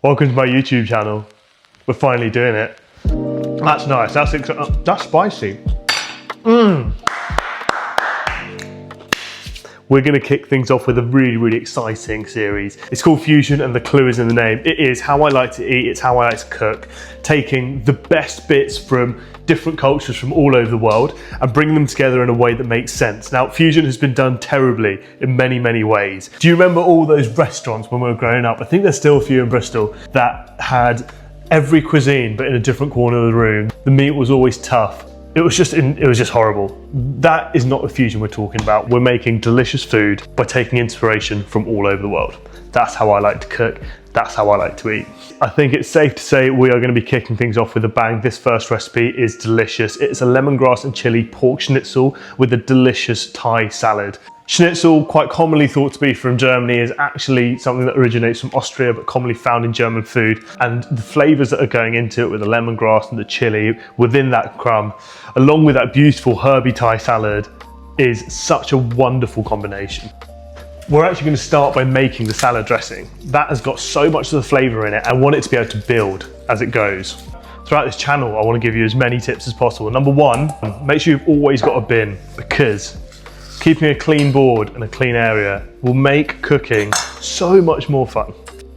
Welcome to my YouTube channel. We're finally doing it. That's nice, that's spicy. We're gonna kick things off with a really exciting series. It's called Fusion and the clue is in the name. It is how I like to eat, it's how I like to cook, taking the best bits from different cultures from all over the world and bringing them together in a way that makes sense. Now, fusion has been done terribly in many ways. Do you remember all those restaurants when we were growing up? I think there's still a few in Bristol that had every cuisine but in a different corner of the room. The meat was always tough. It was just horrible. That is not the fusion we're talking about. We're making delicious food by taking inspiration from all over the world. That's how I like to cook. That's how I like to eat. I think it's safe to say we are going to be kicking things off with a bang. This first recipe is delicious. It's a lemongrass and chili pork schnitzel with a delicious Thai salad. Schnitzel, quite commonly thought to be from Germany, is actually something that originates from Austria but commonly found in German food. And the flavours that are going into it with the lemongrass and the chili within that crumb, along with that beautiful herby Thai salad, is such a wonderful combination. We're actually going to start by making the salad dressing. That has got so much of the flavour in it. I want it to be able to build as it goes. Throughout this channel, I want to give you as many tips as possible. Number one, make sure you've always got a bin, because keeping a clean board and a clean area will make cooking so much more fun.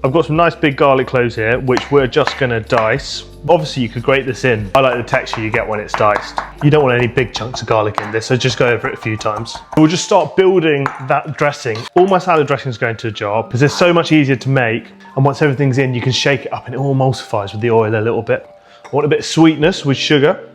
I've got some nice big garlic cloves here, which we're just going to dice. Obviously you could grate this in. I like the texture you get when it's diced. You don't want any big chunks of garlic in this, so just go over it a few times. We'll just start building that dressing. All my salad dressings go into a jar because they're so much easier to make, and once everything's in you can shake it up and it all emulsifies with the oil a little bit. I want a bit of sweetness with sugar.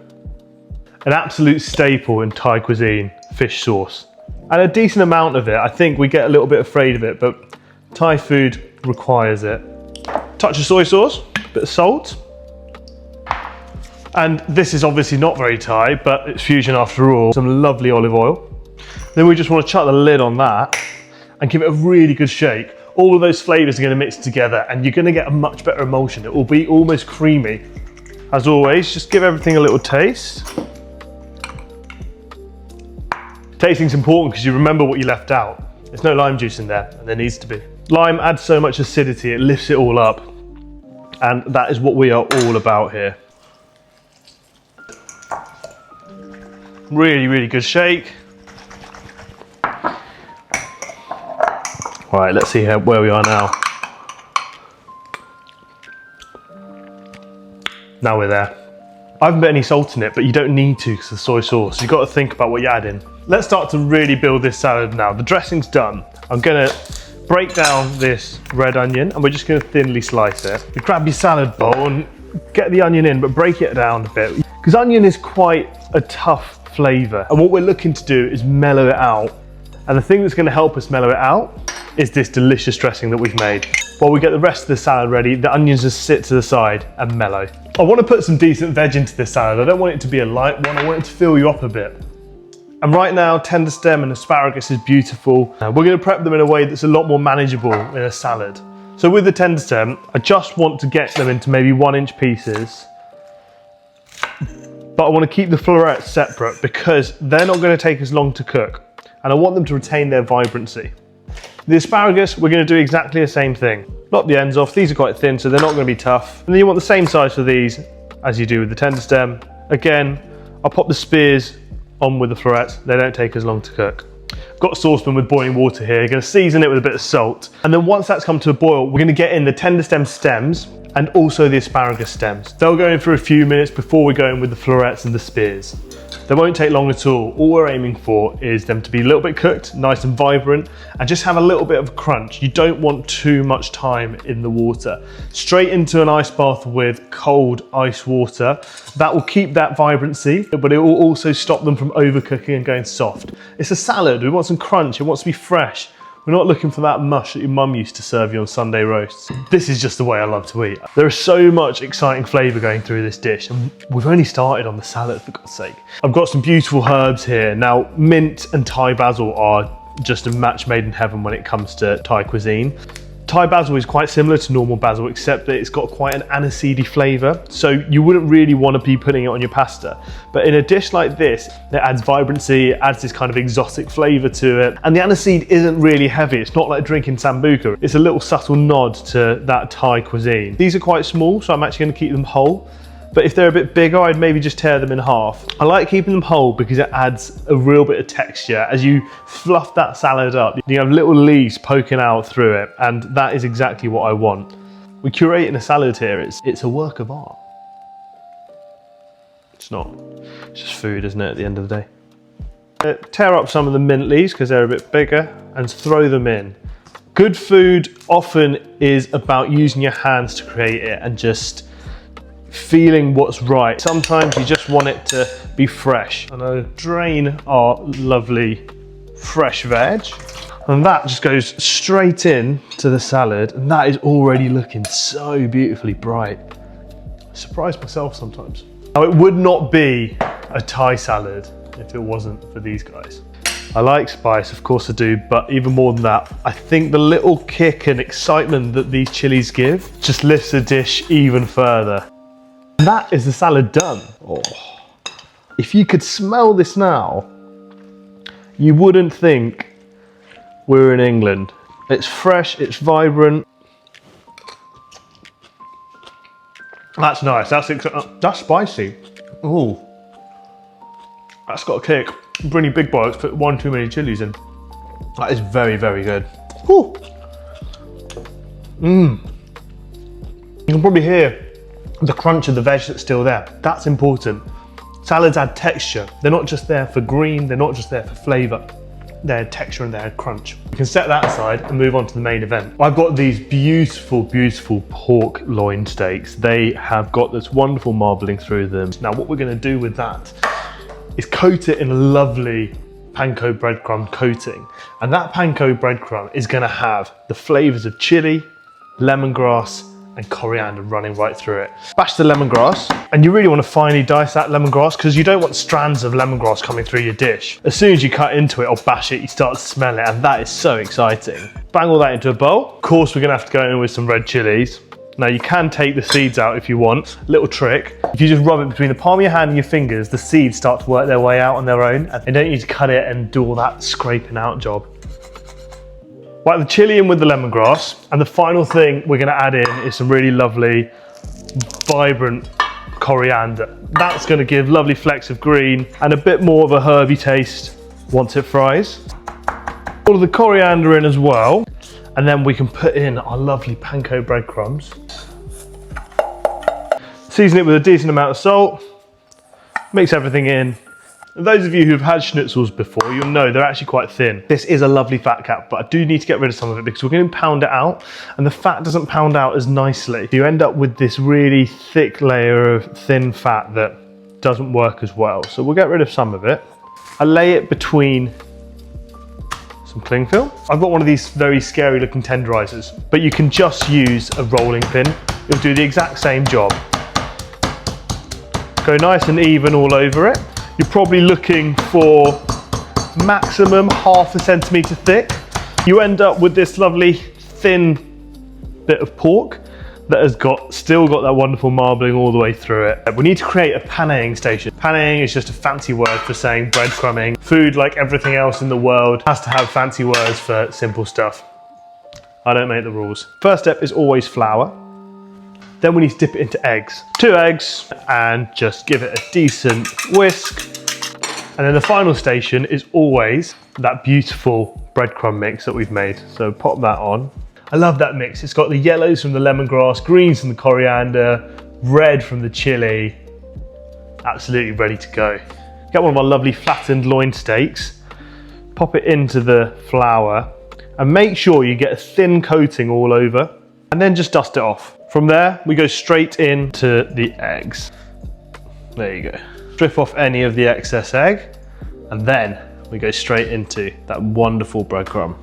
An absolute staple in Thai cuisine, fish sauce. And a decent amount of it. I think we get a little bit afraid of it, but Thai food requires it. Touch of soy sauce, a bit of salt. And this is obviously not very Thai, but it's fusion after all. Some lovely olive oil. Then we just want to chuck the lid on that and give it a really good shake. All of those flavours are going to mix together and you're going to get a much better emulsion. It will be almost creamy. As always, just give everything a little taste. Tasting's important because you remember what you left out. There's no lime juice in there, and there needs to be. Lime adds so much acidity, it lifts it all up. And that is what we are all about here. Really good shake. All right, let's see where we are now. Now we're there. I haven't put any salt in it, but you don't need to because of the soy sauce. You've got to think about what you add in. Let's start to really build this salad now. The dressing's done. I'm gonna break down this red onion and we're just gonna thinly slice it. You grab your salad bowl and get the onion in, but break it down a bit. Because onion is quite a tough flavour. And what we're looking to do is mellow it out. And the thing that's gonna help us mellow it out is this delicious dressing that we've made. While we get the rest of the salad ready, the onions just sit to the side and mellow. I want to put some decent veg into this salad. I don't want it to be a light one, I want it to fill you up a bit. And right now, Tenderstem and asparagus is beautiful. We're going to prep them in a way that's a lot more manageable in a salad. So with the Tenderstem, I just want to get them into maybe 1-inch pieces. But I want to keep the florets separate because they're not going to take as long to cook. And I want them to retain their vibrancy. The asparagus, we're going to do exactly the same thing. Knock the ends off. These are quite thin, so they're not going to be tough. And then you want the same size for these as you do with the Tenderstem. Again, I'll pop the spears on with the florets. They don't take as long to cook. I've got a saucepan with boiling water here. You're going to season it with a bit of salt. And then once that's come to a boil, we're going to get in the Tenderstem stems and also the asparagus stems. They'll go in for a few minutes before we go in with the florets and the spears. They won't take long at all. All we're aiming for is them to be a little bit cooked, nice and vibrant, and just have a little bit of a crunch. You don't want too much time in the water. Straight into an ice bath with cold ice water. That will keep that vibrancy, but it will also stop them from overcooking and going soft. It's a salad, we want some crunch, it wants to be fresh. We're not looking for that mush that your mum used to serve you on Sunday roasts. This is just the way I love to eat. There is so much exciting flavour going through this dish, and we've only started on the salad, for God's sake. I've got some beautiful herbs here. Now, mint and Thai basil are just a match made in heaven when it comes to Thai cuisine. Thai basil is quite similar to normal basil, except that it's got quite an aniseedy flavour, so you wouldn't really want to be putting it on your pasta. But in a dish like this, it adds vibrancy, it adds this kind of exotic flavour to it, and the aniseed isn't really heavy. It's not like drinking sambuca. It's a little subtle nod to that Thai cuisine. These are quite small, so I'm actually going to keep them whole. But if they're a bit bigger, I'd maybe just tear them in half. I like keeping them whole because it adds a real bit of texture. As you fluff that salad up, you have little leaves poking out through it, and that is exactly what I want. We're curating a salad here. It's a work of art. It's not. It's just food, isn't it, at the end of the day? Tear up some of the mint leaves because they're a bit bigger and throw them in. Good food often is about using your hands to create it and just feeling what's right. Sometimes you just want it to be fresh. And I'll drain our lovely fresh veg, and that just goes straight in to the salad, and that is already looking so beautifully bright. I surprise myself sometimes. Now, it would not be a Thai salad if it wasn't for these guys. I like spice, of course I do, but even more than that, I think the little kick and excitement that these chilies give just lifts the dish even further. And that is the salad done. Oh. If you could smell this now, you wouldn't think we're in England. It's fresh, it's vibrant. That's nice, that's spicy. Ooh, that's got a kick. Really big boy, let's put one too many chilies in. That is very, very good. Ooh. You can probably hear the crunch of the veg that's still there. That's important. Salads add texture. They're not just there for green, they're not just there for flavour. They're texture and they're crunch. You can set that aside and move on to the main event. I've got these beautiful, beautiful pork loin steaks. They have got this wonderful marbling through them. Now what we're going to do with that is coat it in a lovely Panko breadcrumb coating. And that Panko breadcrumb is going to have the flavours of chilli, lemongrass, and coriander running right through it. Bash the lemongrass, and you really want to finely dice that lemongrass because you don't want strands of lemongrass coming through your dish. As soon as you cut into it or bash it, you start to smell it, and that is so exciting. Bang all that into a bowl. Of course, we're gonna have to go in with some red chilies. Now you can take the seeds out if you want. Little trick, if you just rub it between the palm of your hand and your fingers, the seeds start to work their way out on their own, and you don't need to cut it and do all that scraping out job. Whack the chilli in with the lemongrass, and the final thing we're going to add in is some really lovely, vibrant coriander. That's going to give lovely flecks of green and a bit more of a herby taste once it fries. All of the coriander in as well, and then we can put in our lovely Panko breadcrumbs. Season it with a decent amount of salt, mix everything in. And those of you who've had schnitzels before, you'll know they're actually quite thin. This is a lovely fat cap, but I do need to get rid of some of it because we're going to pound it out, and the fat doesn't pound out as nicely. You end up with this really thick layer of thin fat that doesn't work as well. So we'll get rid of some of it. I lay it between some cling film. I've got one of these very scary looking tenderizers, but you can just use a rolling pin. It'll do the exact same job. Go nice and even all over it. You're probably looking for maximum ½ centimetre thick. You end up with this lovely thin bit of pork that has still got that wonderful marbling all the way through it. We need to create a panéing station. Panéing is just a fancy word for saying breadcrumbing. Food, like everything else in the world, has to have fancy words for simple stuff. I don't make the rules. First step is always flour. Then we need to dip it into eggs. 2 eggs, and just give it a decent whisk. And then the final station is always that beautiful breadcrumb mix that we've made. So pop that on. I love that mix. It's got the yellows from the lemongrass, greens from the coriander, red from the chili. Absolutely ready to go. Get one of our lovely flattened loin steaks, pop it into the flour, and make sure you get a thin coating all over, and then just dust it off. From there, we go straight into the eggs. There you go. Strip off any of the excess egg, and then we go straight into that wonderful breadcrumb.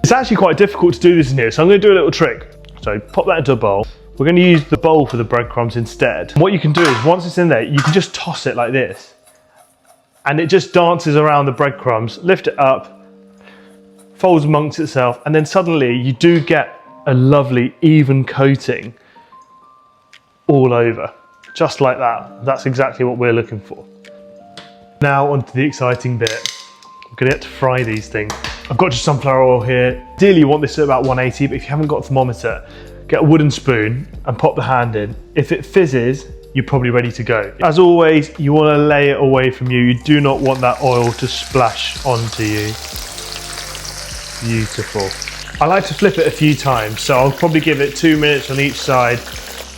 It's actually quite difficult to do this in here, so I'm going to do a little trick. So pop that into a bowl. We're going to use the bowl for the breadcrumbs instead. And what you can do is, once it's in there, you can just toss it like this, and it just dances around the breadcrumbs. Lift it up, folds amongst itself, and then suddenly you do get a lovely even coating all over, just like that. That's exactly what we're looking for. Now onto the exciting bit. I'm gonna get to fry these things. I've got just sunflower oil here. Ideally you want this at about 180, but if you haven't got a thermometer, get a wooden spoon and pop the hand in. If it fizzes, you're probably ready to go. As always, you wanna lay it away from you. You do not want that oil to splash onto you. Beautiful. I like to flip it a few times, so I'll probably give it 2 minutes on each side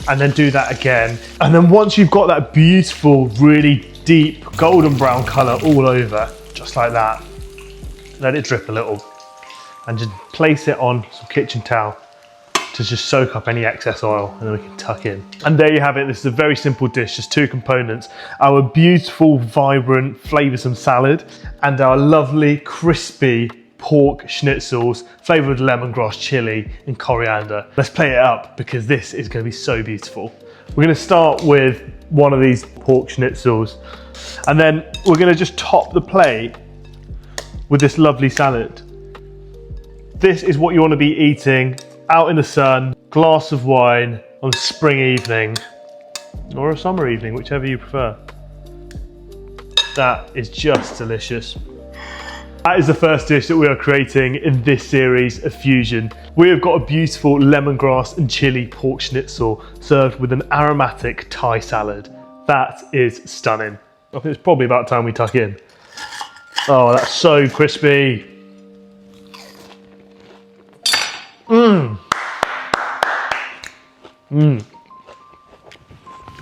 and then do that again. And then once you've got that beautiful, really deep golden brown color all over, just like that, let it drip a little and just place it on some kitchen towel to just soak up any excess oil, and then we can tuck in. And there you have it. This is a very simple dish, just 2 components. Our beautiful, vibrant, flavoursome salad and our lovely, crispy pork schnitzels flavoured with lemongrass, chilli and coriander. Let's play it up because this is going to be so beautiful. We're going to start with one of these pork schnitzels and then we're going to just top the plate with this lovely salad. This is what you want to be eating out in the sun, glass of wine on a spring evening or a summer evening, whichever you prefer. That is just delicious. That is the first dish that we are creating in this series of Fusion. We have got a beautiful lemongrass and chilli pork schnitzel served with an aromatic Thai salad. That is stunning. I think it's probably about time we tuck in. Oh, that's so crispy.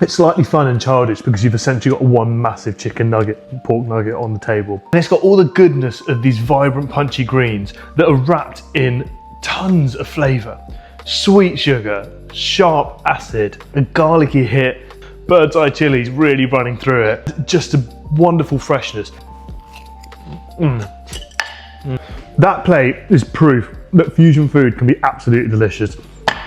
It's slightly fun and childish because you've essentially got one massive chicken nugget, pork nugget on the table. And it's got all the goodness of these vibrant punchy greens that are wrapped in tons of flavour. Sweet sugar, sharp acid, a garlicky hit, birdseye chilies really running through it. Just a wonderful freshness. That plate is proof that fusion food can be absolutely delicious.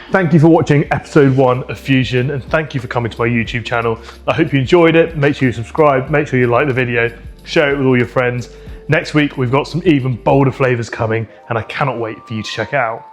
Thank you for watching episode 1 of Fusion and thank you for coming to my YouTube channel. I hope you enjoyed it. Make sure you subscribe, make sure you like the video, share it with all your friends. Next week we've got some even bolder flavours coming and I cannot wait for you to check it out.